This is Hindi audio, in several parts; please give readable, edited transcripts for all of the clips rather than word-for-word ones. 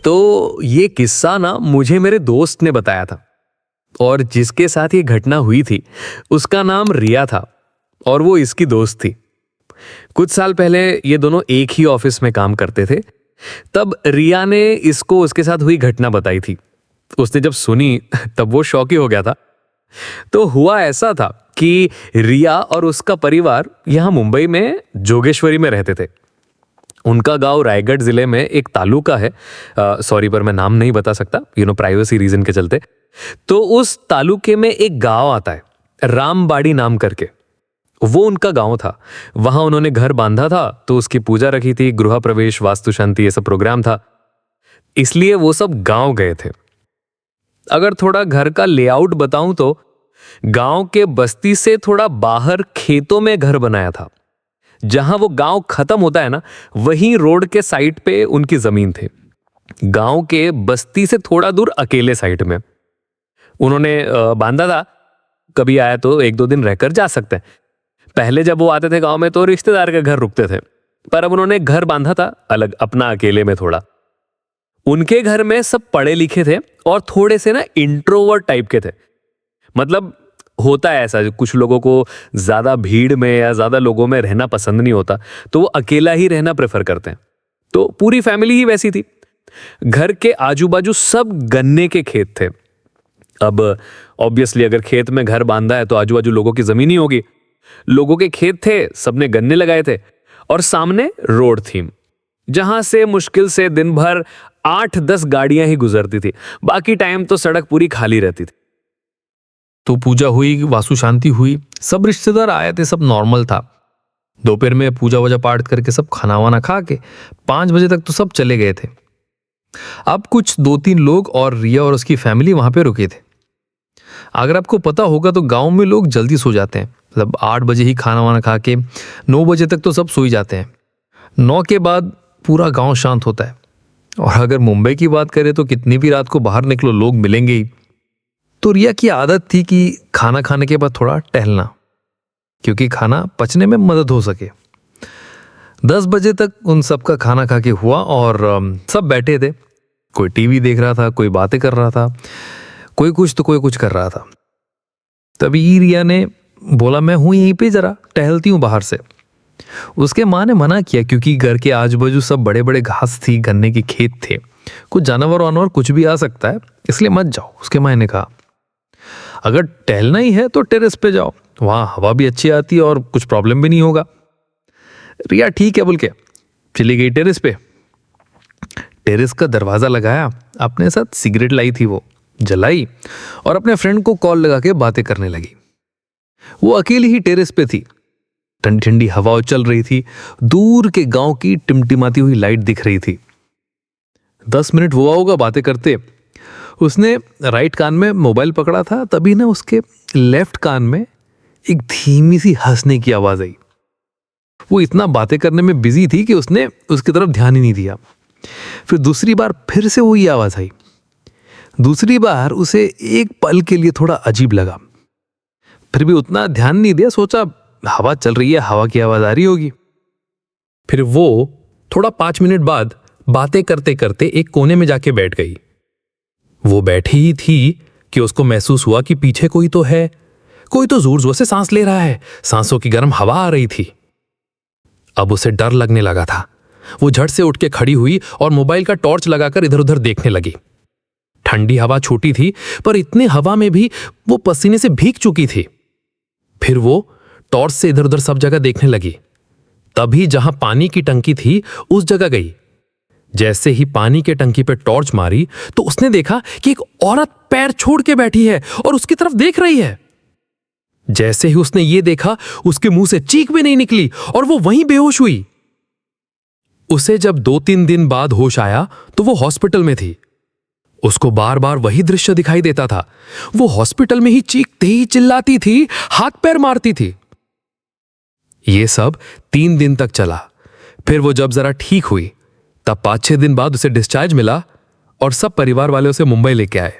तो ये किस्सा ना मुझे मेरे दोस्त ने बताया था, और जिसके साथ ये घटना हुई थी उसका नाम रिया था और वो इसकी दोस्त थी। कुछ साल पहले ये दोनों एक ही ऑफिस में काम करते थे। तब रिया ने इसको उसके साथ हुई घटना बताई थी। उसने जब सुनी तब वो शॉक ही हो गया था। तो हुआ ऐसा था कि रिया और उसका परिवार यहाँ मुंबई में जोगेश्वरी में रहते थे। उनका गांव रायगढ़ जिले में एक तालुका है, सॉरी पर मैं नाम नहीं बता सकता, प्राइवेसी रीजन के चलते। तो उस तालुके में एक गांव आता है रामबाड़ी नाम करके, वो उनका गांव था। वहां उन्होंने घर बांधा था, तो उसकी पूजा रखी थी, गृह प्रवेश, वास्तु शांति, ये सब प्रोग्राम था, इसलिए वो सब गांव गए थे। अगर थोड़ा घर का लेआउट बताऊं तो गांव के बस्ती से थोड़ा बाहर खेतों में घर बनाया था। जहां वो गांव खत्म होता है ना, वहीं रोड के साइड पे उनकी जमीन थी। गांव के बस्ती से थोड़ा दूर अकेले साइड में उन्होंने बांधा था। कभी आया तो एक दो दिन रहकर जा सकते हैं। पहले जब वो आते थे गांव में तो रिश्तेदार के घर रुकते थे, पर अब उन्होंने घर बांधा था अलग, अपना अकेले में थोड़ा। उनके घर में सब पढ़े लिखे थे और थोड़े से ना इंट्रोवर्ट टाइप के थे। मतलब होता है ऐसा, कुछ लोगों को ज्यादा भीड़ में या ज्यादा लोगों में रहना पसंद नहीं होता, तो वो अकेला ही रहना प्रेफर करते हैं। तो पूरी फैमिली ही वैसी थी। घर के आजू बाजू सब गन्ने के खेत थे। अब ऑब्वियसली अगर खेत में घर बांधा है तो आजू बाजू लोगों की जमीन ही होगी। लोगों के खेत थे, सबने गन्ने लगाए थे, और सामने रोड थी जहां से मुश्किल से दिन भर 8-10 गाड़ियां ही गुजरती थी। बाकी टाइम तो सड़क पूरी खाली रहती थी। तो पूजा हुई, वास्तु शांति हुई, सब रिश्तेदार आए थे, सब नॉर्मल था। दोपहर में पूजा वूजा पाठ करके सब खाना वाना खा के 5 बजे तक तो सब चले गए थे। अब कुछ 2-3 लोग और रिया और उसकी फैमिली वहां पे रुके थे। अगर आपको पता होगा तो गांव में लोग जल्दी सो जाते हैं, मतलब 8 बजे ही खाना वाना खा के 9 बजे तक तो सब सो ही जाते हैं। 9 के बाद पूरा गांव शांत होता है। और अगर मुंबई की बात करें तो कितनी भी रात को बाहर निकलो लोग मिलेंगे ही। तो रिया की आदत थी कि खाना खाने के बाद थोड़ा टहलना, क्योंकि खाना पचने में मदद हो सके। 10 बजे तक उन सबका खाना खा के हुआ और सब बैठे थे। कोई टीवी देख रहा था, कोई बातें कर रहा था, कोई कुछ तो कोई कुछ कर रहा था। तभी रिया ने बोला, मैं हूं यहीं पे, जरा टहलती हूं बाहर से। उसके माँ ने मना किया, क्योंकि घर के आजू बाजू सब बड़े बड़े घास थी, गन्ने के खेत थे, कुछ जानवर वानवर कुछ भी आ सकता है, इसलिए मत जाओ। उसके माँ ने कहा, अगर टहलना ही है तो टेरेस पे जाओ, वहां हवा भी अच्छी आती है और कुछ प्रॉब्लम भी नहीं होगा। रिया ठीक है बोल के चली गई टेरेस पे। टेरेस का दरवाजा लगाया, अपने साथ सिगरेट लाई थी, वो जलाई और अपने फ्रेंड को कॉल लगा के बातें करने लगी। वो अकेली ही टेरेस पे थी। ठंडी ठंडी हवा चल रही थी, दूर के गांव की टिमटिमाती हुई लाइट दिख रही थी। 10 मिनट हुआ होगा बातें करते। उसने राइट कान में मोबाइल पकड़ा था, तभी ना उसके लेफ्ट कान में एक धीमी सी हंसने की आवाज आई। वो इतना बातें करने में बिजी थी कि उसने उसकी तरफ ध्यान ही नहीं दिया। फिर दूसरी बार फिर से वही आवाज आई। दूसरी बार उसे एक पल के लिए थोड़ा अजीब लगा, फिर भी उतना ध्यान नहीं दिया। सोचा हवा चल रही है, हवा की आवाज आ रही होगी। फिर वो थोड़ा 5 मिनट बाद बातें करते करते एक कोने में जाके बैठ गई। वो बैठी ही थी कि उसको महसूस हुआ कि पीछे कोई तो है, कोई तो जोर जोर से सांस ले रहा है, सांसों की गर्म हवा आ रही थी। अब उसे डर लगने लगा था। वो झट से उठ के खड़ी हुई और मोबाइल का टॉर्च लगाकर इधर उधर देखने लगी। ठंडी हवा छूटी थी, पर इतनी हवा में भी वो पसीने से भीग चुकी थी। फिर वो टॉर्च से इधर उधर सब जगह देखने लगी। तभी जहां पानी की टंकी थी उस जगह गई। जैसे ही पानी के टंकी पे टॉर्च मारी तो उसने देखा कि एक औरत पैर छोड़ के बैठी है और उसकी तरफ देख रही है। जैसे ही उसने ये देखा, उसके मुंह से चीख भी नहीं निकली और वो वहीं बेहोश हुई। उसे जब 2-3 दिन बाद होश आया तो वो हॉस्पिटल में थी। उसको बार बार वही दृश्य दिखाई देता था। वो हॉस्पिटल में ही चीखती ही चिल्लाती थी, हाथ पैर मारती थी। ये सब 3 दिन तक चला। फिर वो जब जरा ठीक हुई तब 5-6 दिन बाद उसे डिस्चार्ज मिला और सब परिवार वाले उसे मुंबई लेके आए।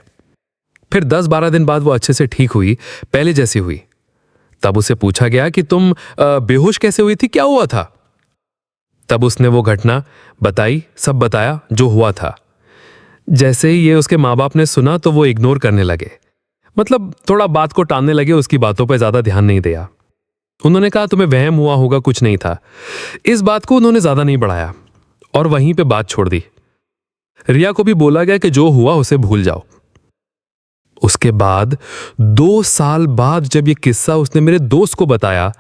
फिर 10-12 दिन बाद वो अच्छे से ठीक हुई, पहले जैसी हुई। तब उसे पूछा गया कि तुम बेहोश कैसे हुई थी, क्या हुआ था? तब उसने वो घटना बताई, सब बताया जो हुआ था। जैसे ही ये उसके माँ बाप ने सुना तो वो इग्नोर करने लगे, मतलब थोड़ा बात को टालने लगे, उसकी बातों पर ज्यादा ध्यान नहीं दिया। उन्होंने कहा तुम्हें वहम हुआ होगा, कुछ नहीं था। इस बात को उन्होंने ज्यादा नहीं बढ़ाया और वहीं पे बात छोड़ दी। रिया को भी बोला गया कि जो हुआ उसे भूल जाओ। उसके बाद 2 साल बाद जब ये किस्सा उसने मेरे दोस्त को बताया,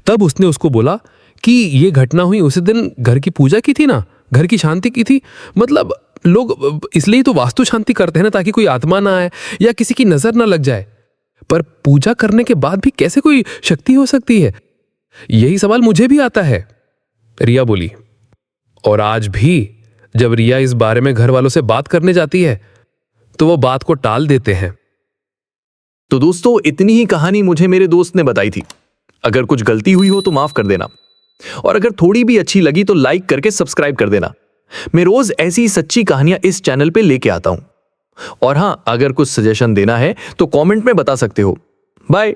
तब उसने उसको बोला कि ये घटना हुई उसी दिन घर की पूजा की थी ना, घर की शांति की थी। मतलब लोग इसलिए तो वास्तु शांति करते हैं ना, ताकि कोई आत्मा ना आए या किसी की नजर ना लग जाए। पर पूजा करने के बाद भी कैसे कोई शक्ति हो सकती है, यही सवाल मुझे भी आता है, रिया बोली। और आज भी जब रिया इस बारे में घर वालों से बात करने जाती है तो वो बात को टाल देते हैं। तो दोस्तों, इतनी ही कहानी मुझे मेरे दोस्त ने बताई थी। अगर कुछ गलती हुई हो तो माफ कर देना, और अगर थोड़ी भी अच्छी लगी तो लाइक करके सब्सक्राइब कर देना। मैं रोज ऐसी सच्ची कहानियां इस चैनल पे लेके आता हूं। और हां, अगर कुछ सजेशन देना है तो कमेंट में बता सकते हो। बाय।